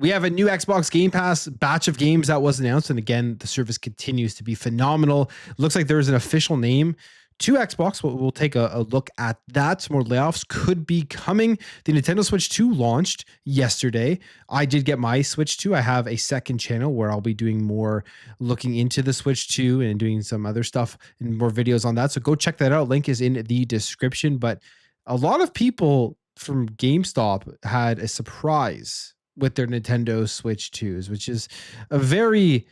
We have a new Xbox Game Pass batch of games that was announced. And again, the service continues to be phenomenal. Looks like there's an official name to Xbox. We'll take a look at that. Some more layoffs could be coming. The Nintendo Switch 2 launched yesterday. I did get my Switch 2. I have a second channel where I'll be doing more looking into the Switch 2 and doing some other stuff and more videos on that. So go check that out. Link is in the description. But a lot of people from GameStop had a surprise with their Nintendo Switch 2s, which is a very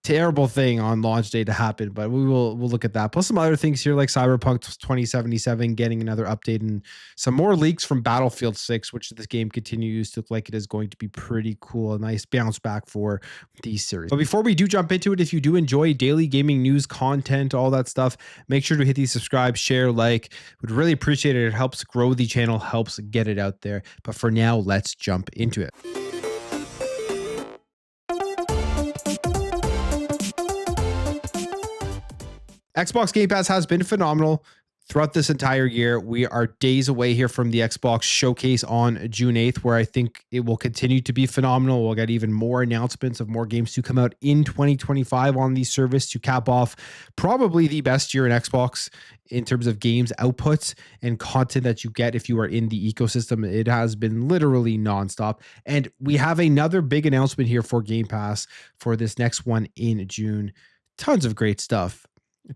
terrible thing on launch day to happen, but we'll look at that. Plus some other things here like Cyberpunk 2077 getting another update and some more leaks from Battlefield 6, which this game continues to look like it is going to be pretty cool. A nice bounce back for these series. But before we do jump into it, if you do enjoy daily gaming news content, all that stuff, make sure to hit the subscribe, share, like. Would really appreciate it. It helps grow the channel, helps get it out there. But for now, let's jump into it. Xbox Game Pass has been phenomenal throughout this entire year. We are days away here from the Xbox showcase on June 8th, where I think it will continue to be phenomenal. We'll get even more announcements of more games to come out in 2025 on the service to cap off probably the best year in Xbox in terms of games outputs and content that you get if you are in the ecosystem. It has been literally nonstop. And we have another big announcement here for Game Pass for this next one in June. Tons of great stuff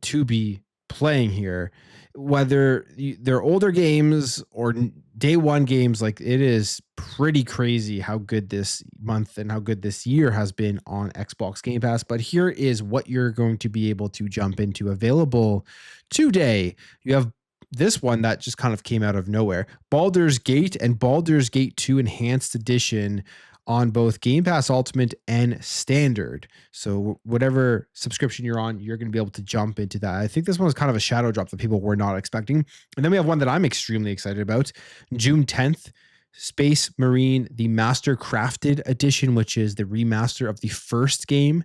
to be playing here, whether they're older games or day one games. Like, it is pretty crazy how good this month and how good this year has been on Xbox Game Pass. But here is what you're going to be able to jump into available today. You have this one that just kind of came out of nowhere: Baldur's Gate and Baldur's Gate 2 Enhanced Edition on both Game Pass Ultimate and Standard. So whatever subscription you're on, you're going to be able to jump into that. I think this one was kind of a shadow drop that people were not expecting. And then we have one that I'm extremely excited about. June 10th, Space Marine, the Master Crafted Edition, which is the remaster of the first game.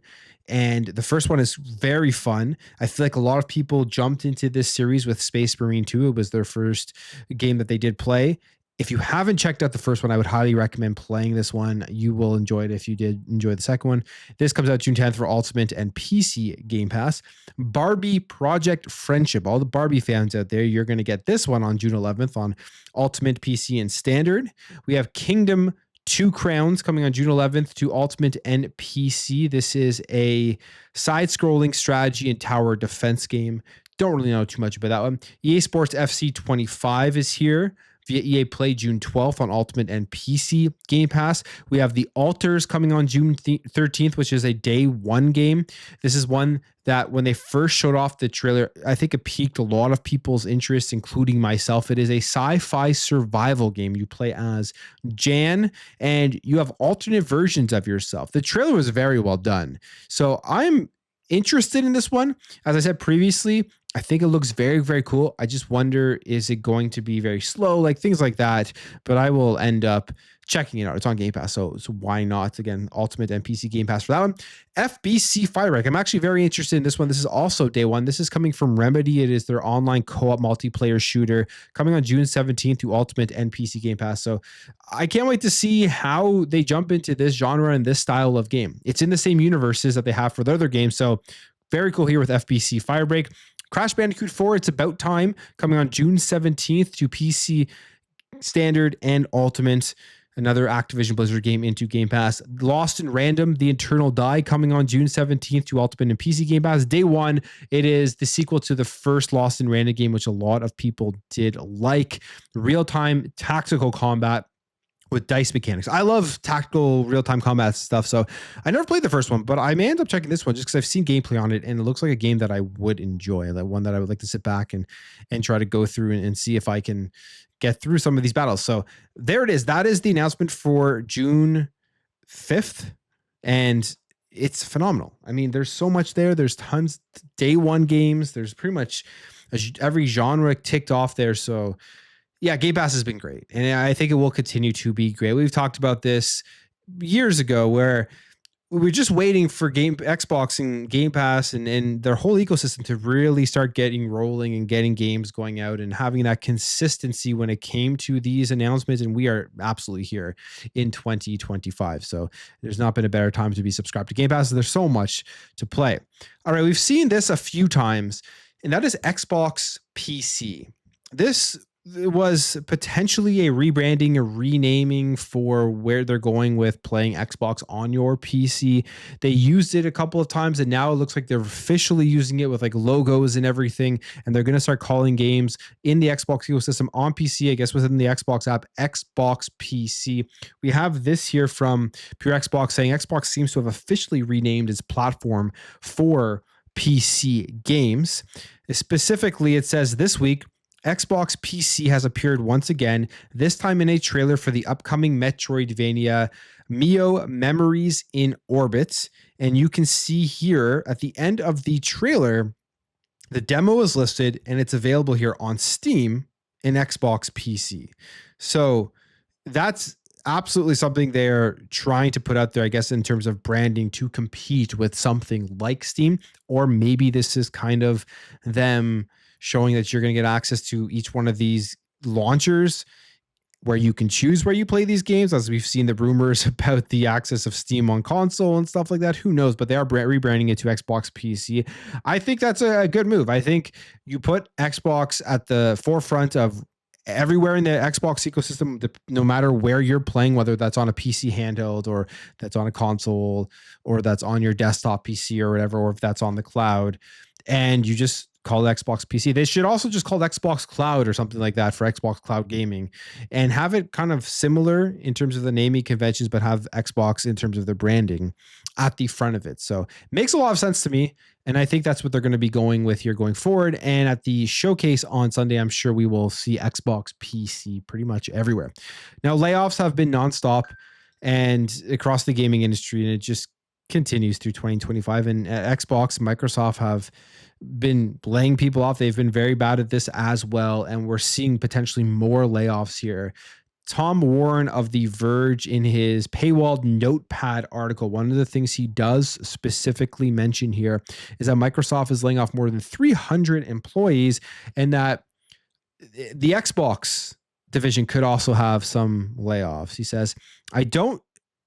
And the first one is very fun. I feel like a lot of people jumped into this series with Space Marine 2. It was their first game that they did play. If you haven't checked out the first one, I would highly recommend playing this one. You will enjoy it if you did enjoy the second one. This comes out June 10th for Ultimate and PC Game Pass. Barbie Project Friendship. All the Barbie fans out there, you're going to get this one on June 11th on Ultimate, PC, and Standard. We have Kingdom Two Crowns coming on June 11th to Ultimate and PC. This is a side-scrolling strategy and tower defense game. Don't really know too much about that one. EA Sports FC 25 is here via EA Play June 12th on Ultimate and PC Game Pass. We have The Alters coming on June 13th, which is a day one game. This is one that when they first showed off the trailer, I think it piqued a lot of people's interest, including myself. It is a sci-fi survival game. You play as Jan and you have alternate versions of yourself. The trailer was very well done. So I'm interested in this one. As I said previously, I think it looks very, very cool. I just wonder, is it going to be very slow? Like things like that. But I will end up checking it out. It's on Game Pass. So why not? Again, Ultimate and PC Game Pass for that one. FBC Firebreak. I'm actually very interested in this one. This is also day one. This is coming from Remedy. It is their online co-op multiplayer shooter coming on June 17th to Ultimate and PC Game Pass. So I can't wait to see how they jump into this genre and this style of game. It's in the same universes that they have for their other games. So very cool here with FBC Firebreak. Crash Bandicoot 4, It's About Time, coming on June 17th to PC Standard and Ultimate. Another Activision Blizzard game into Game Pass. Lost in Random, The Eternal Die, coming on June 17th to Ultimate and PC Game Pass. Day one, it is the sequel to the first Lost in Random game, which a lot of people did like. Real-time tactical combat with dice mechanics. I love tactical real-time combat stuff, so I never played the first one, but I may end up checking this one just because I've seen gameplay on it, and it looks like a game that I would enjoy, like one that I would like to sit back and try to go through and see if I can get through some of these battles. So there it is. That is the announcement for June 5th, and it's phenomenal. I mean, there's so much there. There's tons day one games. There's pretty much every genre ticked off there, so yeah, Game Pass has been great, and I think it will continue to be great. We've talked about this years ago where we're just waiting for Xbox and Game Pass and their whole ecosystem to really start getting rolling and getting games going out and having that consistency when it came to these announcements. And we are absolutely here in 2025. So there's not been a better time to be subscribed to Game Pass. There's so much to play. All right, we've seen this a few times, and that is Xbox PC. This was potentially a rebranding, a renaming for where they're going with playing Xbox on your PC. They used it a couple of times, and now it looks like they're officially using it with like logos and everything. And they're going to start calling games in the Xbox ecosystem on PC, I guess within the Xbox app, Xbox PC. We have this here from Pure Xbox saying Xbox seems to have officially renamed its platform for PC games. Specifically, it says this week, Xbox PC has appeared once again, this time in a trailer for the upcoming Metroidvania Mio Memories in Orbit. And you can see here at the end of the trailer, the demo is listed and it's available here on Steam and Xbox PC. So that's absolutely something they're trying to put out there, I guess, in terms of branding to compete with something like Steam. Or maybe this is kind of them showing that you're going to get access to each one of these launchers where you can choose where you play these games, as we've seen the rumors about the access of Steam on console and stuff like that. Who knows? But they are rebranding it to Xbox PC. I think that's a good move. I think you put Xbox at the forefront of everywhere in the Xbox ecosystem, no matter where you're playing, whether that's on a PC handheld or that's on a console or that's on your desktop PC or whatever, or if that's on the cloud, and you just call it Xbox PC. They should also just call it Xbox Cloud or something like that for Xbox Cloud Gaming, and have it kind of similar in terms of the naming conventions, but have Xbox in terms of the branding at the front of it. So it makes a lot of sense to me. And I think that's what they're going to be going with here going forward. And at the showcase on Sunday, I'm sure we will see Xbox PC pretty much everywhere. Now, layoffs have been nonstop and across the gaming industry, and it just continues through 2025. And Xbox, Microsoft have been laying people off. They've been very bad at this as well. And we're seeing potentially more layoffs here. Tom Warren of The Verge, in his paywalled notepad article, one of the things he does specifically mention here is that Microsoft is laying off more than 300 employees, and that the Xbox division could also have some layoffs. He says, I don't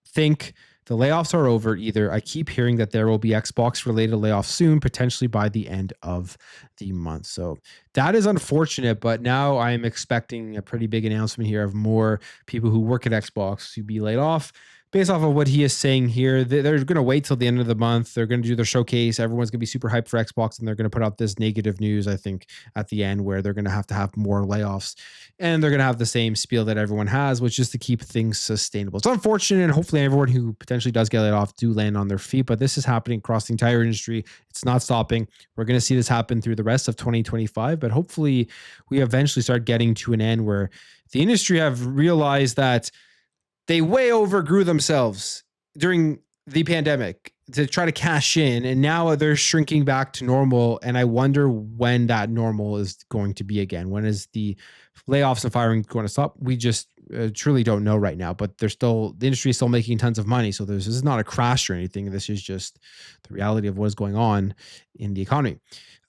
think the layoffs are over either. I keep hearing that there will be Xbox-related layoffs soon, potentially by the end of the month. So that is unfortunate, but now I am expecting a pretty big announcement here of more people who work at Xbox to be laid off. Based off of what he is saying here, they're going to wait till the end of the month. They're going to do their showcase. Everyone's going to be super hyped for Xbox, and they're going to put out this negative news, I think, at the end, where they're going to have more layoffs, and they're going to have the same spiel that everyone has, which is to keep things sustainable. It's unfortunate, and hopefully everyone who potentially does get laid off do land on their feet, but this is happening across the entire industry. It's not stopping. We're going to see this happen through the rest of 2025, but hopefully we eventually start getting to an end where the industry have realized that they way overgrew themselves during the pandemic to try to cash in, and now they're shrinking back to normal. And I wonder when that normal is going to be again. When is the layoffs and firing going to stop? We just truly don't know right now, but the industry is still making tons of money. So this is not a crash or anything. This is just the reality of what is going on in the economy.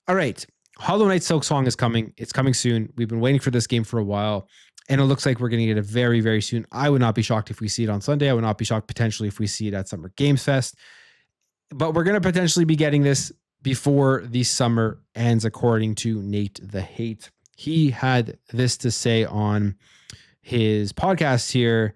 All right. Hollow Knight Silksong is coming. It's coming soon. We've been waiting for this game for a while, and it looks like we're going to get it very, very soon. I would not be shocked if we see it on Sunday. I would not be shocked potentially if we see it at Summer Games Fest. But we're going to potentially be getting this before the summer ends, according to Nate the Hate. He had this to say on his podcast here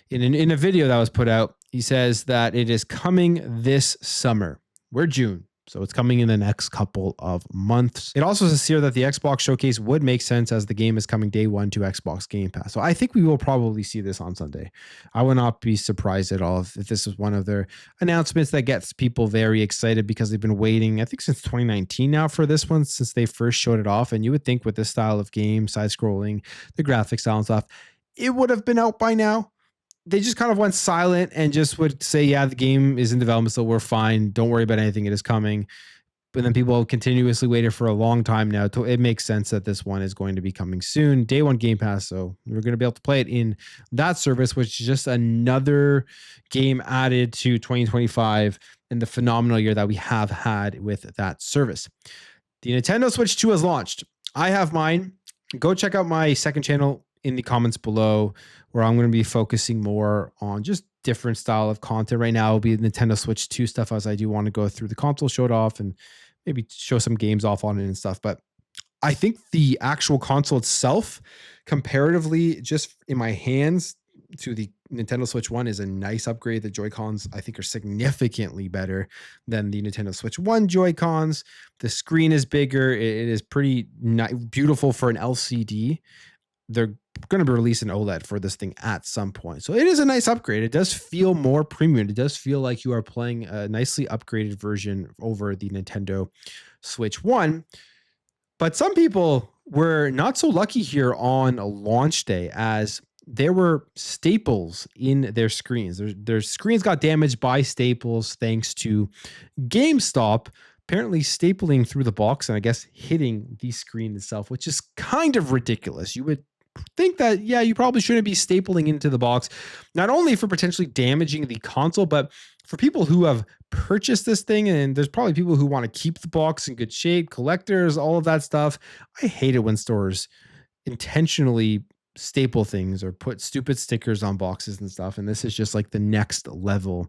in a video that was put out. He says that it is coming this summer. We're June, so it's coming in the next couple of months. It also says here that the Xbox showcase would make sense as the game is coming day one to Xbox Game Pass. So I think we will probably see this on Sunday. I would not be surprised at all if this is one of their announcements that gets people very excited, because they've been waiting, I think, since 2019 now for this one, since they first showed it off. And you would think with this style of game, side scrolling, the graphics style and stuff, it would have been out by now. They just kind of went silent and just would say, yeah, the game is in development, so we're fine. Don't worry about anything. It is coming. but then people have continuously waited for a long time now. It makes sense that this one is going to be coming soon. Day one Game Pass, so we're going to be able to play it in that service, which is just another game added to 2025 and the phenomenal year that we have had with that service. The Nintendo Switch 2 has launched. I have mine. Go check out my second channel in the comments below, where I'm going to be focusing more on just different style of content. Right now, it'll be Nintendo Switch 2 stuff, as I do want to go through the console, show it off, and maybe show some games off on it and stuff. But I think the actual console itself, comparatively, just in my hands to the Nintendo Switch 1, is a nice upgrade. The Joy-Cons, I think, are significantly better than the Nintendo Switch 1 Joy-Cons. The screen is bigger. It is pretty beautiful for an LCD. They're going to release an OLED for this thing at some point. So it is a nice upgrade. It does feel more premium. It does feel like you are playing a nicely upgraded version over the Nintendo Switch 1. But some people were not so lucky here on launch day, as there were staples in their screens. Their screens got damaged by staples thanks to GameStop apparently stapling through the box and I guess hitting the screen itself, which is kind of ridiculous. You would think that, yeah, you probably shouldn't be stapling into the box, not only for potentially damaging the console, but for people who have purchased this thing. And there's probably people who want to keep the box in good shape, collectors, all of that stuff. I hate it when stores intentionally staple things or put stupid stickers on boxes and stuff. And this is just like the next level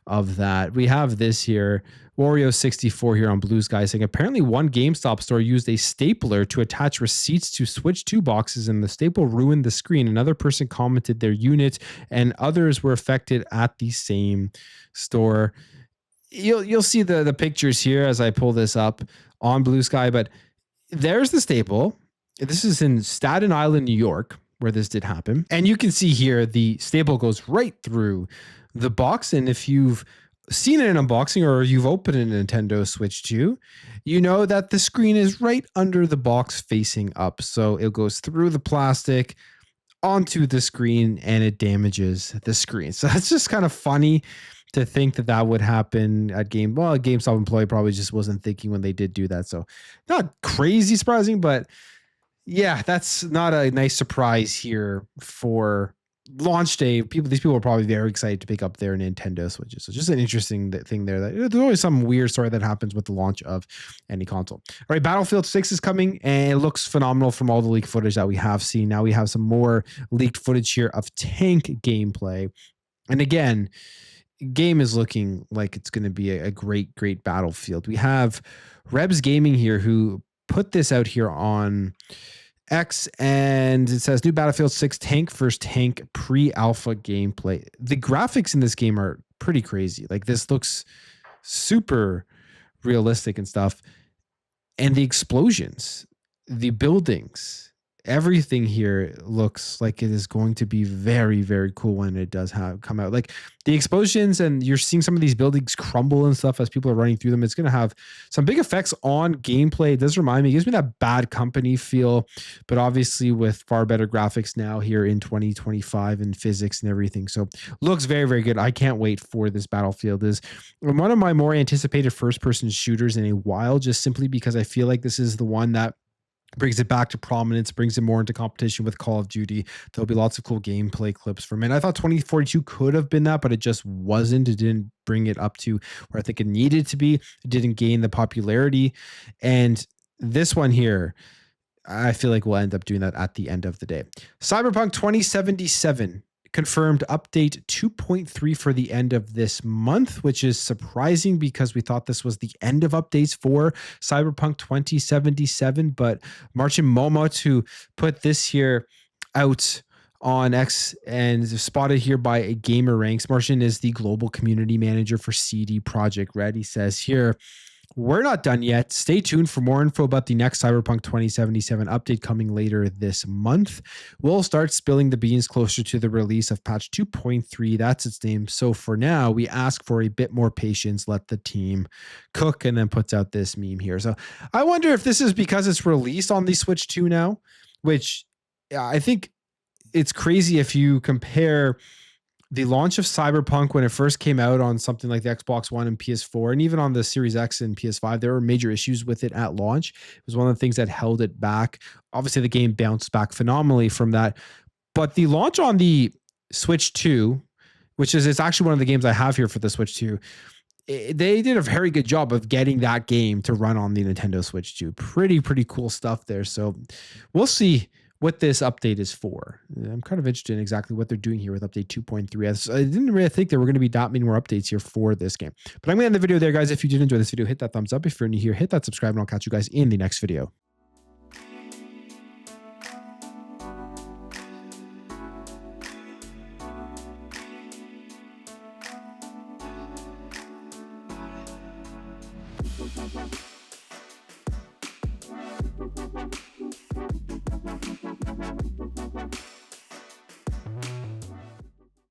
of that. We have this here, Wario64 here on Blue Sky, saying apparently one GameStop store used a stapler to attach receipts to Switch 2 boxes and the staple ruined the screen. Another person commented their unit and others were affected at the same store. You'll see the pictures here as I pull this up on Blue Sky, but there's the staple. This is in Staten Island, New York, where this did happen. And you can see here, the staple goes right through the box. And if you've seen it in unboxing or you've opened a Nintendo Switch 2, you know that the screen is right under the box facing up. So it goes through the plastic onto the screen and it damages the screen. So that's just kind of funny to think that that would happen at a GameStop employee probably just wasn't thinking when they did do that. So not crazy surprising, but yeah, that's not a nice surprise here for launch day. These people are probably very excited to pick up their Nintendo Switches. So just an interesting thing there. That there's always some weird story that happens with the launch of any console. All right, Battlefield 6 is coming, and it looks phenomenal from all the leaked footage that we have seen. Now we have some more leaked footage here of tank gameplay. And again, game is looking like it's going to be a great Battlefield. We have Rebs Gaming here who put this out here on X, and it says new Battlefield 6 tank versus tank pre-alpha gameplay. The graphics in this game are pretty crazy. Like, this looks super realistic and stuff. And the explosions, the buildings, everything here looks like it is going to be very cool when it does come out. Like, the explosions, and you're seeing some of these buildings crumble and stuff as people are running through them. It's going to have some big effects on gameplay. It does remind me, it gives me that Bad Company feel, but obviously with far better graphics now here in 2025 and physics and everything. So looks very good. I can't wait for this Battlefield. Is one of my more anticipated first-person shooters in a while, just simply because I feel like this is the one that brings it back to prominence, brings it more into competition with Call of Duty. There'll be lots of cool gameplay clips from it. I thought 2042 could have been that, but it just wasn't. It didn't bring it up to where I think it needed to be. It didn't gain the popularity. And this one here, I feel like we'll end up doing that at the end of the day. Cyberpunk 2077 confirmed update 2.3 for the end of this month, which is surprising because we thought this was the end of updates for Cyberpunk 2077. But Marcin Momot, who put this here out on X and spotted here by a Gamer Ranks. Marcin is the global community manager for CD Projekt Red. He says here, we're not done yet. Stay tuned for more info about the next Cyberpunk 2077 update coming later this month. We'll start spilling the beans closer to the release of patch 2.3. That's its name. So for now, we ask for a bit more patience. Let the team cook, and then puts out this meme here. So I wonder if this is because it's released on the Switch 2 now, which I think it's crazy if you compare the launch of Cyberpunk when it first came out on something like the Xbox One and PS4, and even on the Series X and PS5, there were major issues with it at launch. It was one of the things that held it back. Obviously, the game bounced back phenomenally from that. But the launch on the Switch 2, which is it's actually one of the games I have here for the Switch 2, they did a very good job of getting that game to run on the Nintendo Switch 2. Pretty cool stuff there. So we'll see what this update is for. I'm kind of interested in exactly what they're doing here with update 2.3. I didn't really think there were going to be that many more updates here for this game. But I'm going to end the video there, guys. If you did enjoy this video, hit that thumbs up. If you're new here, hit that subscribe, and I'll catch you guys in the next video. Bye.